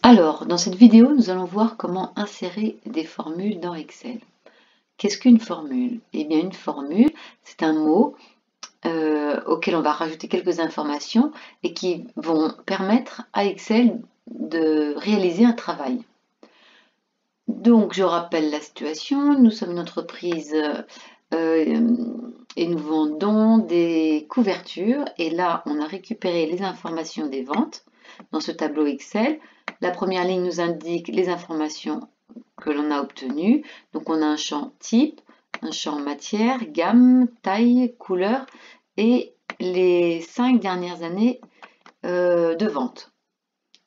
Alors, dans cette vidéo, nous allons voir comment insérer des formules dans Excel. Qu'est-ce qu'une formule? Eh bien, une formule, c'est un mot auquel on va rajouter quelques informations et qui vont permettre à Excel de réaliser un travail. Donc, je rappelle la situation. Nous sommes une entreprise et nous vendons des couvertures. Et là, on a récupéré les informations des ventes dans ce tableau Excel. La première ligne nous indique les informations que l'on a obtenues. Donc, on a un champ type, un champ matière, gamme, taille, couleur et les 5 dernières années de vente.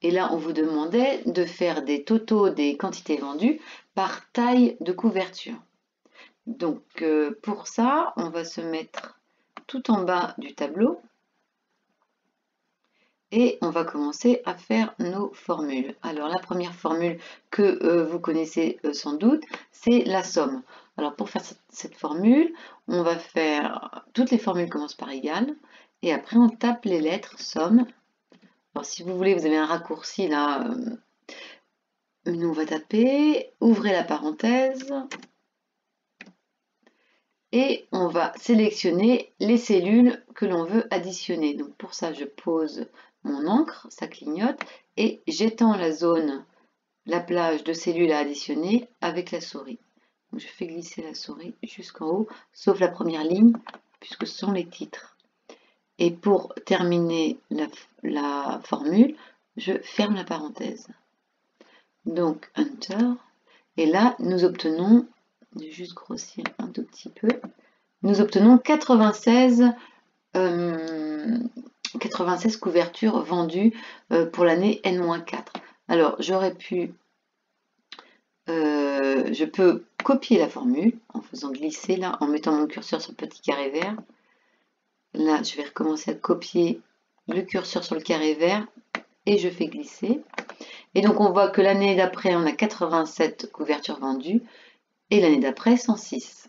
Et là, on vous demandait de faire des totaux des quantités vendues par taille de couverture. Donc, pour ça, on va se mettre tout en bas du tableau et on va commencer à faire nos formules. Alors, la première formule que vous connaissez sans doute, c'est la somme. Alors, pour faire cette formule, on va faire... Toutes les formules commencent par égal et après, on tape les lettres somme. Alors, si vous voulez, vous avez un raccourci là. Nous, on va taper, ouvrez la parenthèse et on va sélectionner les cellules que l'on veut additionner. Donc, pour ça, je pose mon encre, ça clignote et j'étends la zone, la plage de cellules à additionner avec la souris. Donc, je fais glisser la souris jusqu'en haut, sauf la première ligne, puisque ce sont les titres. Et pour terminer la formule, je ferme la parenthèse. Donc, Enter. Et là, nous obtenons, je vais juste grossir un tout petit peu, nous obtenons 96 couvertures vendues pour l'année N-4. Alors, j'aurais pu, je peux copier la formule en faisant glisser là, en mettant mon curseur sur le petit carré vert. Là, je vais recommencer à copier le curseur sur le carré vert et je fais glisser. Et donc, on voit que l'année d'après, on a 87 couvertures vendues et l'année d'après, 106.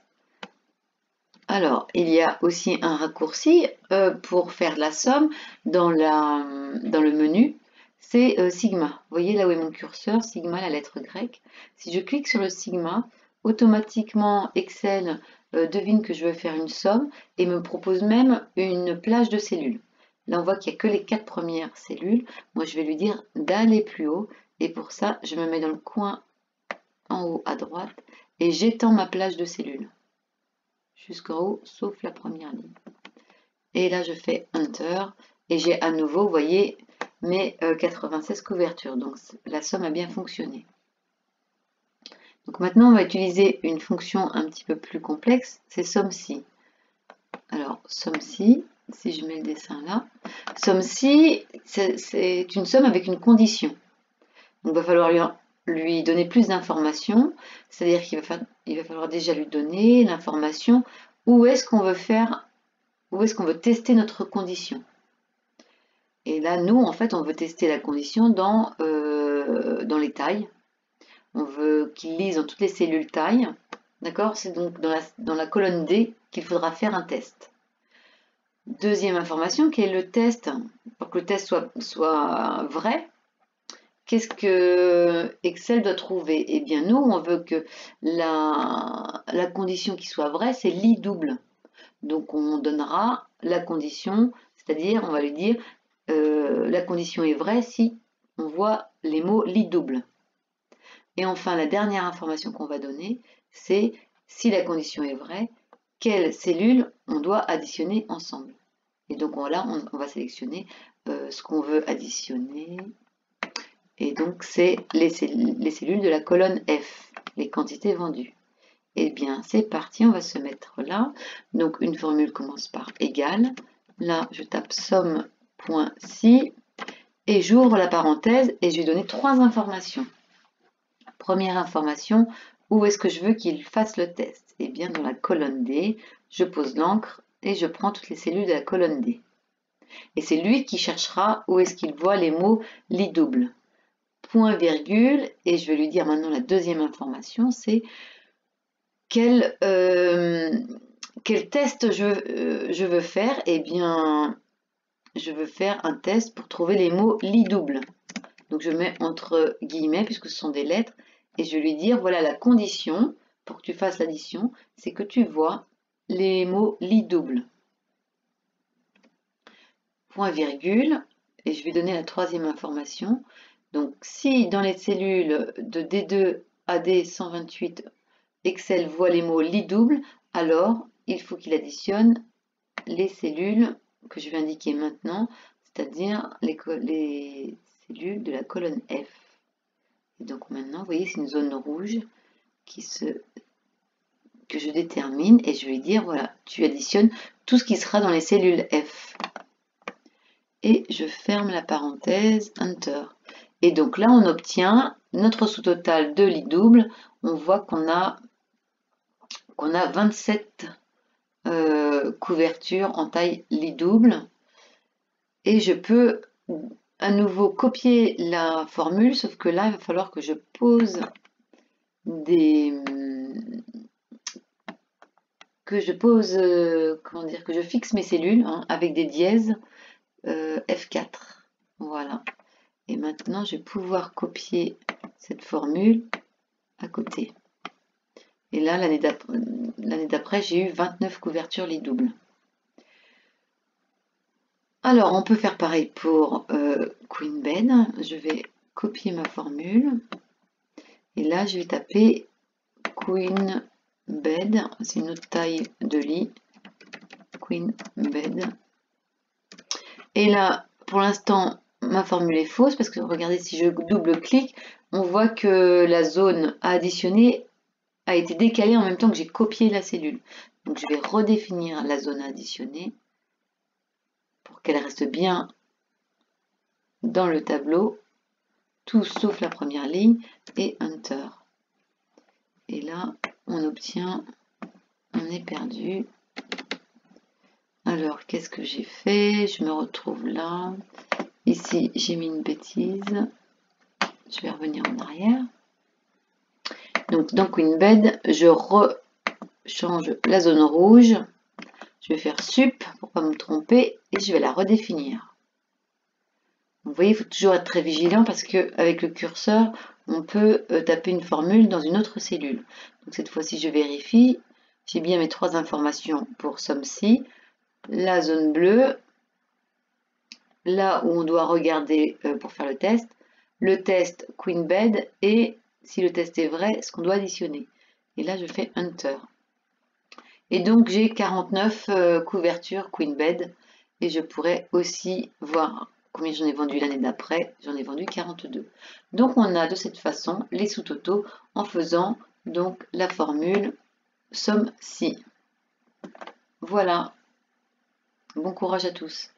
Alors, il y a aussi un raccourci pour faire la somme dans le menu, c'est sigma. Vous voyez là où est mon curseur, sigma, la lettre grecque. Si je clique sur le sigma, automatiquement Excel devine que je veux faire une somme et me propose même une plage de cellules. Là, on voit qu'il n'y a que les 4 premières cellules. Moi, je vais lui dire d'aller plus haut. Et pour ça, je me mets dans le coin en haut à droite et j'étends ma plage de cellules jusqu'en haut, sauf la première ligne. Et là, je fais Enter et j'ai à nouveau, vous voyez, mes 96 couvertures. Donc, la somme a bien fonctionné. Donc, maintenant, on va utiliser une fonction un petit peu plus complexe, c'est SOMME-SI. Alors, SOMME-SI, si je mets le dessin là, SOMME-SI, c'est une somme avec une condition. Donc, il va falloir lui donner plus d'informations, c'est-à-dire qu'il va falloir déjà lui donner l'information où est-ce qu'on veut tester notre condition. Et là, nous, en fait, on veut tester la condition dans les tailles. On veut qu'il lise dans toutes les cellules taille. D'accord? C'est donc dans la colonne D qu'il faudra faire un test. Deuxième information, quel est le test? Pour que le test soit vrai, qu'est-ce que Excel doit trouver? Eh bien, nous, on veut que la condition qui soit vraie, c'est lit double. Donc, on donnera la condition, c'est-à-dire, on va lui dire, la condition est vraie si on voit les mots lit double. Et enfin, la dernière information qu'on va donner, c'est si la condition est vraie, quelles cellules on doit additionner ensemble. Et donc, là, on va sélectionner ce qu'on veut additionner. Et donc, c'est les cellules de la colonne F, les quantités vendues. Eh bien, c'est parti, on va se mettre là. Donc, une formule commence par égal. Là, je tape somme.si et j'ouvre la parenthèse et je vais donner 3 informations. Première information, où est-ce que je veux qu'il fasse le test? Eh bien, dans la colonne D, je pose l'encre et je prends toutes les cellules de la colonne D. Et c'est lui qui cherchera où est-ce qu'il voit les mots lit double. Point virgule, et je vais lui dire maintenant la deuxième information, c'est quel test je veux faire? Eh bien, je veux faire un test pour trouver les mots lit double. Donc je mets entre guillemets puisque ce sont des lettres et je vais lui dire voilà la condition pour que tu fasses l'addition, c'est que tu vois les mots lit double. Point virgule, et je vais donner la troisième information. Donc si dans les cellules de D2 à D128, Excel voit les mots lit double, alors il faut qu'il additionne les cellules que je vais indiquer maintenant, c'est-à-dire les cellules de la colonne F. Et donc maintenant, vous voyez, c'est une zone rouge que je détermine et je vais dire, voilà, tu additionnes tout ce qui sera dans les cellules F. Et je ferme la parenthèse, Enter. Et donc là, on obtient notre sous-total de lit double. On voit qu'on a 27 couvertures en taille lit double. Et je peux à nouveau copier la formule, sauf que là, il va falloir que je pose comment dire, que je fixe mes cellules hein, avec des dièses F4. Voilà. Et maintenant, je vais pouvoir copier cette formule à côté. Et là, l'année d'après, j'ai eu 29 couvertures lit double. Alors, on peut faire pareil pour Queen Bed. Je vais copier ma formule. Et là, je vais taper Queen Bed. C'est une autre taille de lit. Queen Bed. Et là, pour l'instant, ma formule est fausse parce que regardez, si je double-clique, on voit que la zone à additionner a été décalée en même temps que j'ai copié la cellule. Donc, je vais redéfinir la zone à additionner pour qu'elle reste bien dans le tableau, tout sauf la première ligne, et Enter. Et là, on obtient, on est perdu. Alors, qu'est-ce que j'ai fait? Je me retrouve là. Ici, j'ai mis une bêtise. Je vais revenir en arrière. Donc, dans Queen Bed, je rechange la zone rouge. Je vais faire sup pour ne pas me tromper et je vais la redéfinir. Vous voyez, il faut toujours être très vigilant parce qu'avec le curseur, on peut taper une formule dans une autre cellule. Donc, cette fois-ci, je vérifie. J'ai bien mes trois informations pour SOM-SI. La zone bleue, là où on doit regarder pour faire le test Queen Bed et si le test est vrai, ce qu'on doit additionner. Et là, je fais Enter. Et donc, j'ai 49 couvertures Queen Bed et je pourrais aussi voir combien j'en ai vendu l'année d'après. J'en ai vendu 42. Donc, on a de cette façon les sous-totaux en faisant donc la formule SOM-SI. Voilà. Bon courage à tous.